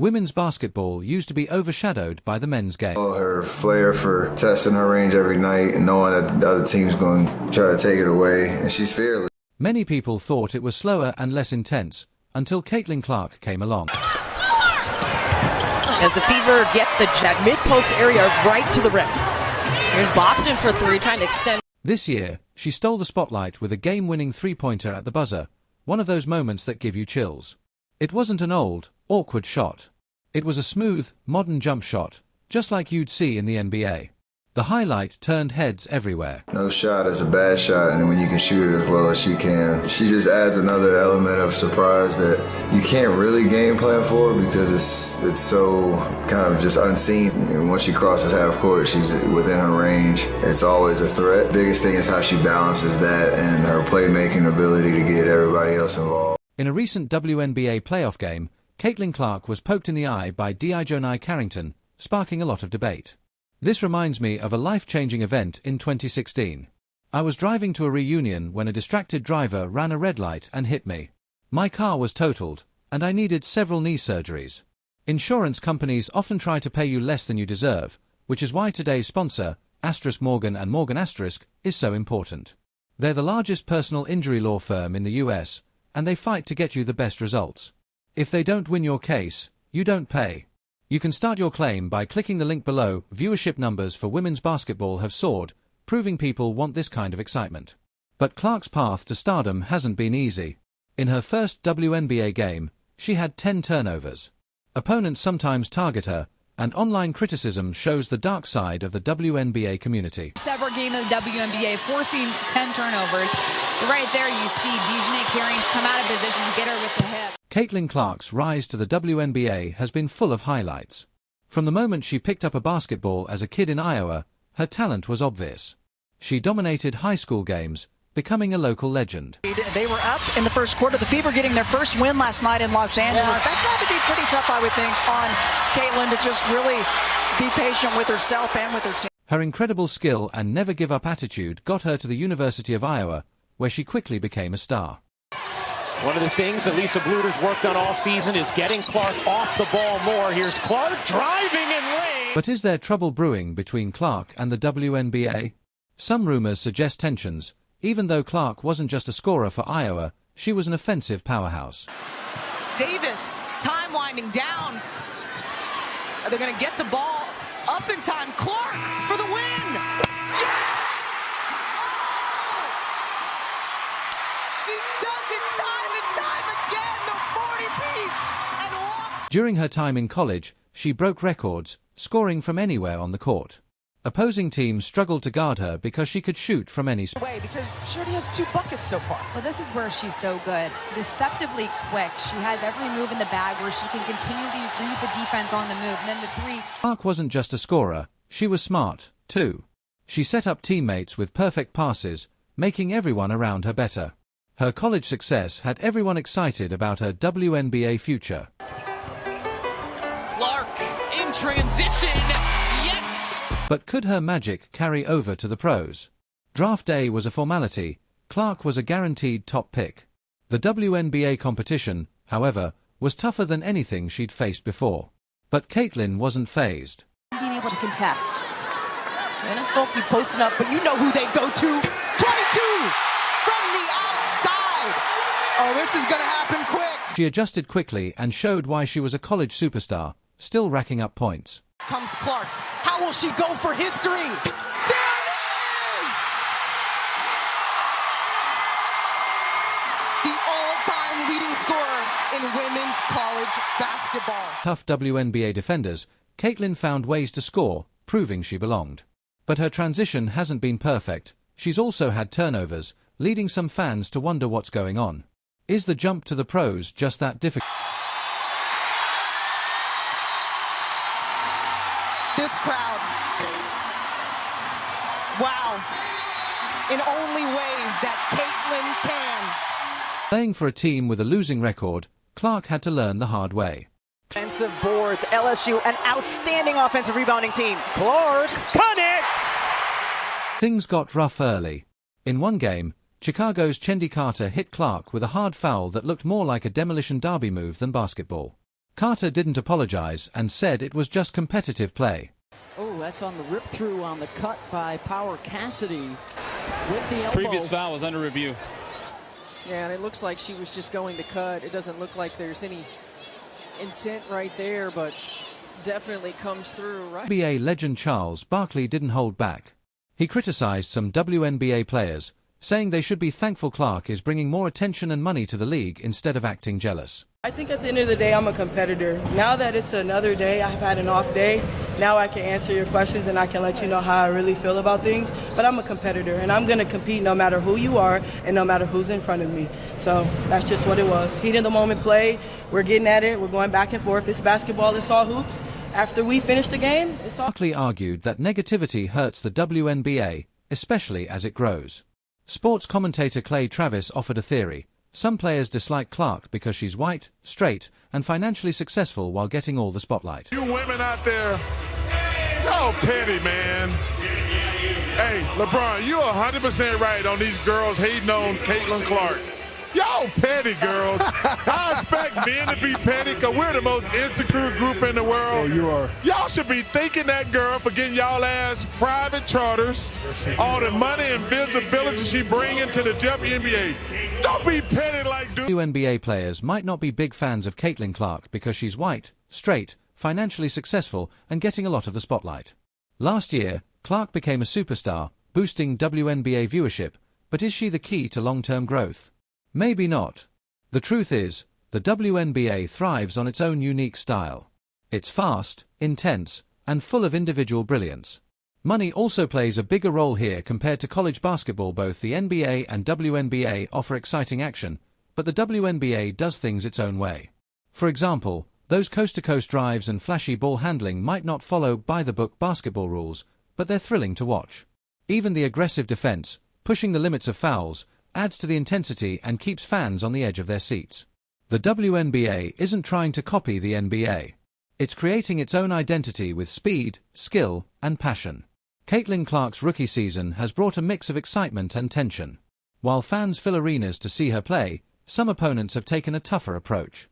Women's basketball used to be overshadowed by the men's game. Her flair for testing her range every night and knowing that the other team's going to try to take it away, and she's fearless. Many people thought it was slower and less intense until Caitlin Clark came along. As the Fever get that mid-post area right to the rim. Here's Boston for three, trying to extend. This year, she stole the spotlight with a game-winning three-pointer at the buzzer, one of those moments that give you chills. It wasn't an old, awkward shot. It was a smooth, modern jump shot, just like you'd see in the NBA. The highlight turned heads everywhere. No shot is a bad shot, and when you can shoot it as well as she can, she just adds another element of surprise that you can't really game plan for because it's so kind of just unseen. And once she crosses half court, she's within her range. It's always a threat. Biggest thing is how she balances that and her playmaking ability to get everybody else involved. In a recent WNBA playoff game, Caitlin Clark was poked in the eye by Dijonai Carrington, sparking a lot of debate. This reminds me of a life-changing event in 2016. I was driving to a reunion when a distracted driver ran a red light and hit me. My car was totaled, and I needed several knee surgeries. Insurance companies often try to pay you less than you deserve, which is why today's sponsor, Morgan & Morgan *, is so important. They're the largest personal injury law firm in the US, and they fight to get you the best results. If they don't win your case, you don't pay. You can start your claim by clicking the link below. Viewership numbers for women's basketball have soared, proving people want this kind of excitement. But Clark's path to stardom hasn't been easy. In her first WNBA game, she had 10 turnovers. Opponents sometimes target her, and online criticism shows the dark side of the WNBA community. Several games of the WNBA forcing 10 turnovers. Right there you see Dijonai Carrington come out of position, get her with the hip. Caitlin Clark's rise to the WNBA has been full of highlights. From the moment she picked up a basketball as a kid in Iowa, her talent was obvious. She dominated high school games, becoming a local legend. They were up in the first quarter. The Fever getting their first win last night in Los Angeles. That's got to be pretty tough, I would think, on Caitlin to just really be patient with herself and with her team. Her incredible skill and never-give-up attitude got her to the University of Iowa, where she quickly became a star. One of the things that Lisa Bluder's worked on all season is getting Clark off the ball more. Here's Clark driving in lane. But is there trouble brewing between Clark and the WNBA? Some rumors suggest tensions. Even though Clark wasn't just a scorer for Iowa, she was an offensive powerhouse. Davis, time winding down. Are they going to get the ball up in time? Clark for the win! Yeah! She does it time and time again, the 40-piece, and walks. During her time in college, she broke records, scoring from anywhere on the court. Opposing teams struggled to guard her because she could shoot from any spot. Because she already has 2 buckets so far. Well, this is where she's so good. Deceptively quick. She has every move in the bag where she can continually read the defense on the move. And then the three. Clark wasn't just a scorer, she was smart, too. She set up teammates with perfect passes, making everyone around her better. Her college success had everyone excited about her WNBA future. Clark in transition. But could her magic carry over to the pros? Draft day was a formality. Clark was a guaranteed top pick. The WNBA competition, however, was tougher than anything she'd faced before. But Caitlin wasn't fazed. Being able to contest. Anna Stolke posting up, but you know who they go to. 22 from the outside. Oh, this is going to happen quick. She adjusted quickly and showed why she was a college superstar, still racking up points. Comes Clark. How will she go for history? There it is! The all-time leading scorer in women's college basketball. Tough WNBA defenders, Caitlin found ways to score, proving she belonged. But her transition hasn't been perfect. She's also had turnovers, leading some fans to wonder what's going on. Is the jump to the pros just that difficult? This crowd, wow, in only ways that Caitlin can. Playing for a team with a losing record, Clark had to learn the hard way. Offensive boards, LSU, an outstanding offensive rebounding team. Clark connects! Things got rough early. In one game, Chicago's Chendi Carter hit Clark with a hard foul that looked more like a demolition derby move than basketball. Carter didn't apologize and said it was just competitive play. Oh, that's on the rip-through on the cut by Power Cassidy with the elbow. Previous foul was under review. Yeah, and it looks like she was just going to cut. It doesn't look like there's any intent right there, but definitely comes through, right? NBA legend Charles Barkley didn't hold back. He criticized some WNBA players, saying they should be thankful Clark is bringing more attention and money to the league instead of acting jealous. I think at the end of the day, I'm a competitor. Now that it's another day, I've had an off day, now I can answer your questions and I can let you know how I really feel about things. But I'm a competitor, and I'm going to compete no matter who you are and no matter who's in front of me. So that's just what it was. Heat of the moment play, we're getting at it, we're going back and forth. It's basketball, it's all hoops. After we finish the game, it's all... Barkley argued that negativity hurts the WNBA, especially as it grows. Sports commentator Clay Travis offered a theory. Some players dislike Clark because she's white, straight, and financially successful while getting all the spotlight. You women out there, y'all petty, man. Hey, LeBron, you're 100% right on these girls hating on Caitlin Clark. Y'all petty, girls. I expect men to be petty because we're the most insecure group in the world. Oh, you are. Y'all should be thanking that girl for getting y'all ass private charters, all the money and visibility she bringing to the WNBA. Don't be petty like dude. WNBA players might not be big fans of Caitlin Clark because she's white, straight, financially successful, and getting a lot of the spotlight. Last year, Clark became a superstar, boosting WNBA viewership, but is she the key to long-term growth? Maybe not. The truth is, the WNBA thrives on its own unique style. It's fast, intense, and full of individual brilliance. Money also plays a bigger role here compared to college basketball. Both the NBA and WNBA offer exciting action, but the WNBA does things its own way. For example, those coast-to-coast drives and flashy ball handling might not follow by-the-book basketball rules, but they're thrilling to watch. Even the aggressive defense, pushing the limits of fouls, adds to the intensity and keeps fans on the edge of their seats. The WNBA isn't trying to copy the NBA. It's creating its own identity with speed, skill, and passion. Caitlin Clark's rookie season has brought a mix of excitement and tension. While fans fill arenas to see her play, some opponents have taken a tougher approach.